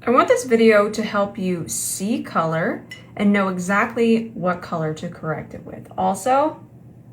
I want this video to help you see color and know exactly what color to correct it with. Also,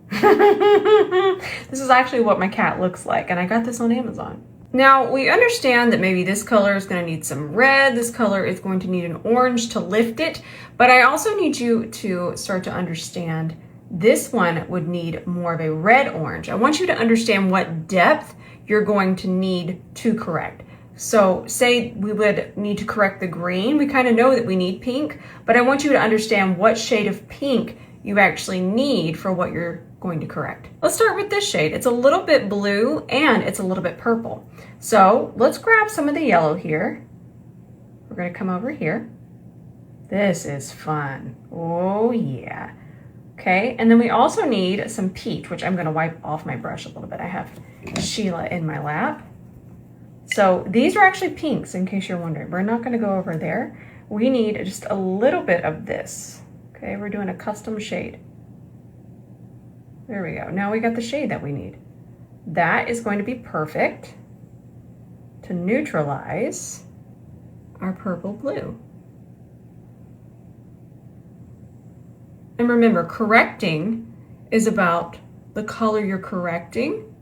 this is actually what my cat looks like, and I got this on Amazon. Now, we understand that maybe this color is going to need some red, this color is going to need an orange to lift it, but I also need you to start to understand this one would need more of a red-orange. I want you to understand what depth you're going to need to correct. So say we would need to correct the green. We kind of know that we need pink, but I want you to understand what shade of pink you actually need for what you're going to correct. Let's start with this shade. It's a little bit blue and it's a little bit purple. So let's grab some of the yellow here. We're going to come over here. This is fun. Oh yeah. Okay, and then we also need some peach, which I'm going to wipe off my brush a little bit. I have Sheila in my lap. So these are actually pinks, in case you're wondering. We're not going to go over there. We need just a little bit of this. Okay, we're doing a custom shade. There we go. Now we got the shade that we need. That is going to be perfect to neutralize our purple blue. And remember, correcting is about the color you're correcting,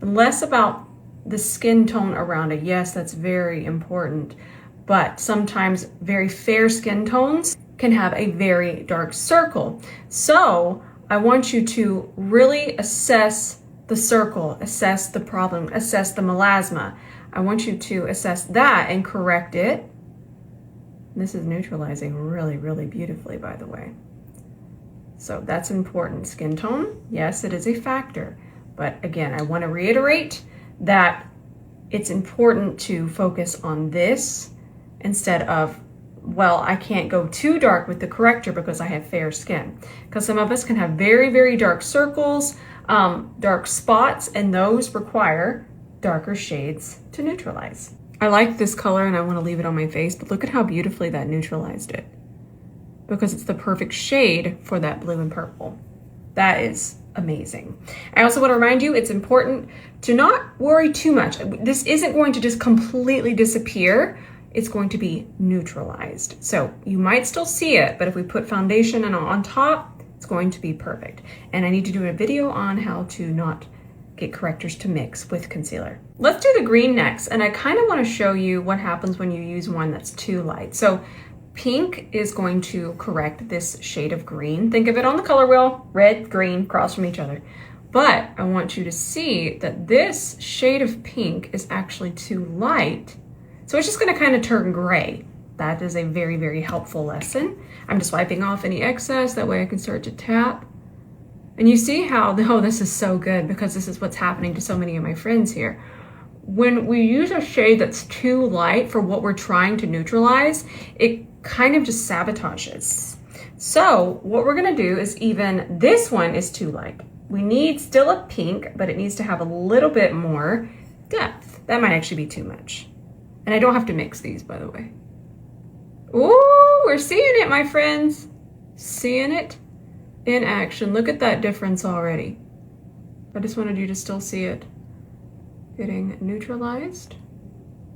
less about the skin tone around it. Yes, that's very important, but sometimes very fair skin tones can have a very dark circle. So I want you to really assess the circle, assess the problem, assess the melasma. I want you to assess that and correct it. This is neutralizing really, really beautifully, by the way. So that's important. Skin tone, yes, it is a factor. But again, I want to reiterate that it's important to focus on this instead of, well, I can't go too dark with the corrector because I have fair skin. Because some of us can have very, very dark circles, dark spots, and those require darker shades to neutralize. I like this color and I want to leave it on my face, but look at how beautifully that neutralized it. Because it's the perfect shade for that blue and purple. That is amazing. I also want to remind you, it's important to not worry too much. This isn't going to just completely disappear. It's going to be neutralized. So you might still see it, but if we put foundation on top, it's going to be perfect. And I need to do a video on how to not get correctors to mix with concealer. Let's do the green next. And I kind of want to show you what happens when you use one that's too light. So pink is going to correct this shade of green. Think of it on the color wheel, red, green, across from each other. But I want you to see that this shade of pink is actually too light. So it's just gonna kind of turn gray. That is a very, very helpful lesson. I'm just wiping off any excess, that way I can start to tap. And you see how, oh, this is so good because this is what's happening to so many of my friends here. When we use a shade that's too light for what we're trying to neutralize, it kind of just sabotages. So what we're gonna do is, even this one is too light. We need still a pink, but it needs to have a little bit more depth. That might actually be too much. And I don't have to mix these, by the way. Ooh, we're seeing it, my friends. Seeing it in action. Look at that difference already. I just wanted you to still see it getting neutralized.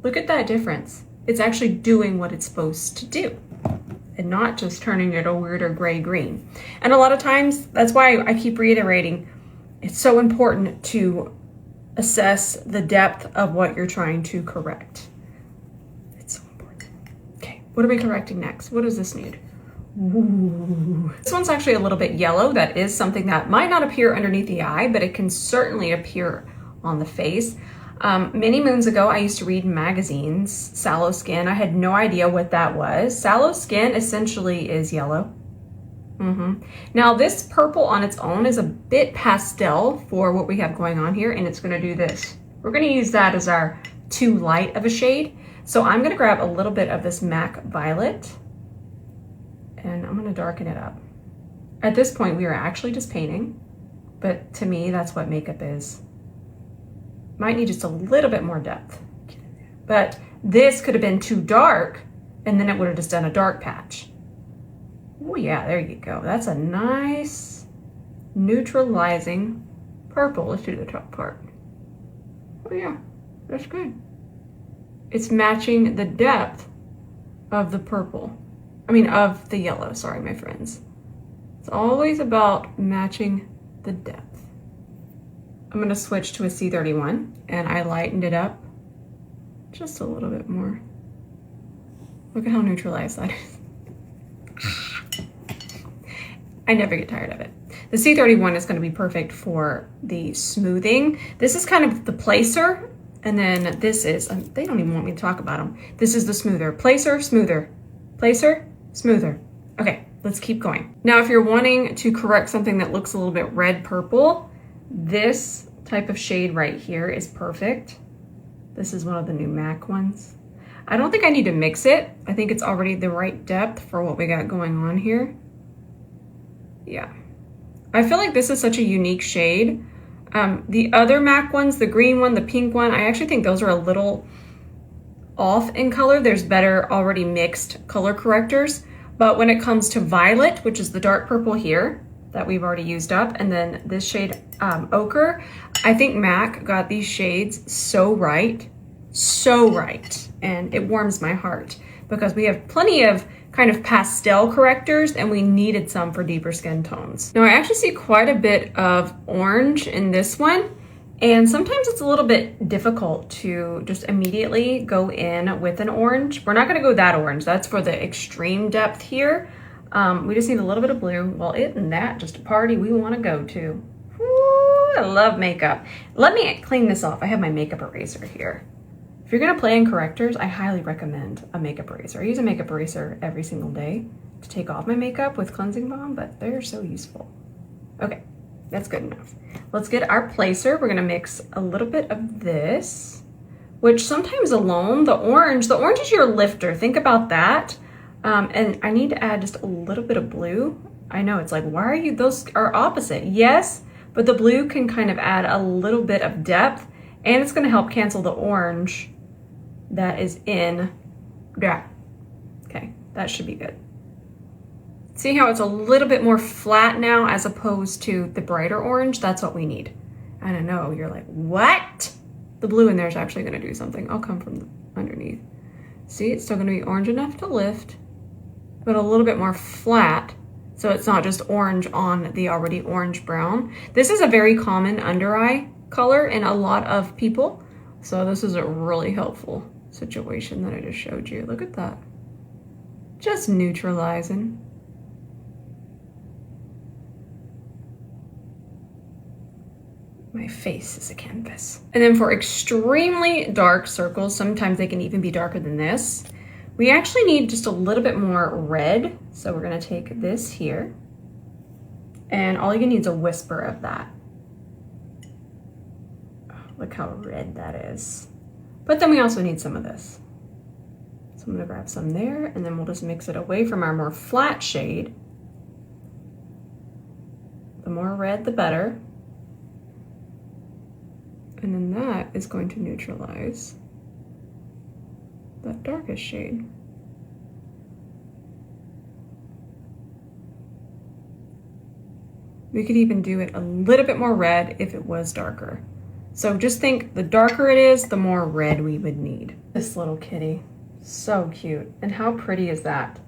Look at that difference. It's actually doing what it's supposed to do and not just turning it a weirder gray-green. And a lot of times, that's why I keep reiterating, it's so important to assess the depth of what you're trying to correct. It's so important. Okay, what are we correcting next? What does this need? Ooh. This one's actually a little bit yellow. That is something that might not appear underneath the eye, but it can certainly appear on the face. Many moons ago, I used to read magazines, sallow skin. I had no idea what that was. Sallow skin essentially is yellow. Now this purple on its own is a bit pastel for what we have going on here, and it's gonna do this. We're gonna use that as our too light of a shade. So I'm gonna grab a little bit of this MAC Violet, and I'm gonna darken it up. At this point, we are actually just painting, but to me, that's what makeup is. Might need just a little bit more depth. But this could have been too dark, and then it would have just done a dark patch. Oh yeah, there you go. That's a nice neutralizing purple. Let's do the top part. Oh yeah, that's good. It's matching the depth of the purple. I mean, of the yellow, sorry, my friends. It's always about matching the depth. I'm gonna switch to a C31 and I lightened it up just a little bit more. Look at how neutralized that is. I never get tired of it. The C31 is gonna be perfect for the smoothing. This is kind of the placer, and then this is, they don't even want me to talk about them. This is the smoother. Placer, smoother. Placer, smoother. Okay, let's keep going. Now, if you're wanting to correct something that looks a little bit red-purple, this type of shade right here is perfect. This is one of the new MAC ones. I don't think I need to mix it. I think it's already the right depth for what we got going on here. Yeah. I feel like this is such a unique shade. The other MAC ones, the green one, the pink one, I actually think those are a little off in color. There's better already mixed color correctors. But when it comes to violet, which is the dark purple here that we've already used up, and then this shade ochre, I think MAC got these shades so right, and it warms my heart because we have plenty of kind of pastel correctors and we needed some for deeper skin tones. Now I actually see quite a bit of orange in this one, and sometimes it's a little bit difficult to just immediately go in with an orange. We're not gonna go that orange, that's for the extreme depth here. We just need a little bit of blue. Well, isn't that just a party we wanna go to? Woo, I love makeup. Let me clean this off. I have my makeup eraser here. If you're gonna play in correctors, I highly recommend a makeup eraser. I use a makeup eraser every single day to take off my makeup with cleansing balm, but they're so useful. Okay, that's good enough. Let's get our placer. We're gonna mix a little bit of this, which sometimes alone, the orange is your lifter. Think about that. And I need to add just a little bit of blue. I know it's like, why are you, those are opposite. Yes, but the blue can kind of add a little bit of depth, and it's gonna help cancel the orange that is in, yeah, okay, that should be good. See how it's a little bit more flat now as opposed to the brighter orange? That's what we need. And I know you're like, what? The blue in there is actually gonna do something. I'll come from underneath. See, it's still gonna be orange enough to lift, but a little bit more flat, so it's not just orange on the already orange brown. This is a very common under eye color in a lot of people, so this is a really helpful situation that I just showed you. Look at that. Just neutralizing. My face is a canvas. And then for extremely dark circles, sometimes they can even be darker than this, we actually need just a little bit more red. So we're gonna take this here, and all you need is a whisper of that. Oh, look how red that is. But then we also need some of this. So I'm gonna grab some there, and then we'll just mix it away from our more flat shade. The more red, the better. And then that is going to neutralize that darkest shade. We could even do it a little bit more red if it was darker. So just think, the darker it is, the more red we would need. This little kitty, so cute. And how pretty is that?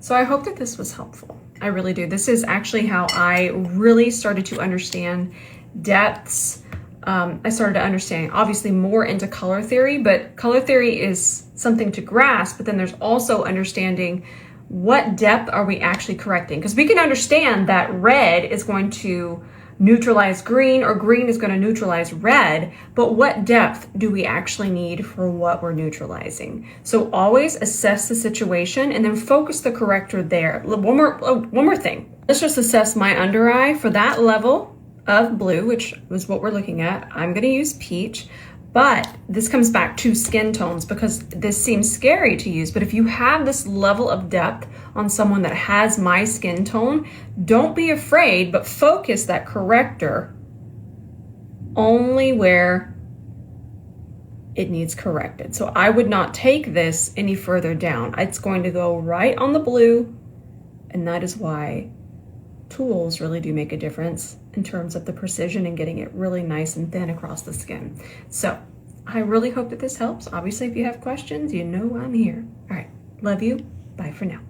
So I hope that this was helpful. I really do. This is actually how I really started to understand depths. I started to understand, obviously, more into color theory, but color theory is something to grasp, but then there's also understanding what depth are we actually correcting? Because we can understand that red is going to neutralize green, or green is going to neutralize red, but what depth do we actually need for what we're neutralizing? So always assess the situation and then focus the corrector there. One more thing. Let's just assess my under eye for that level of blue, which was what we're looking at. I'm going to use peach, but this comes back to skin tones because this seems scary to use. But if you have this level of depth on someone that has my skin tone, don't be afraid, but focus that corrector only where it needs corrected. So I would not take this any further down. It's going to go right on the blue, and that is why tools really do make a difference in terms of the precision and getting it really nice and thin across the skin. So I really hope that this helps. Obviously, if you have questions, you know I'm here. All right, Love you. Bye for now.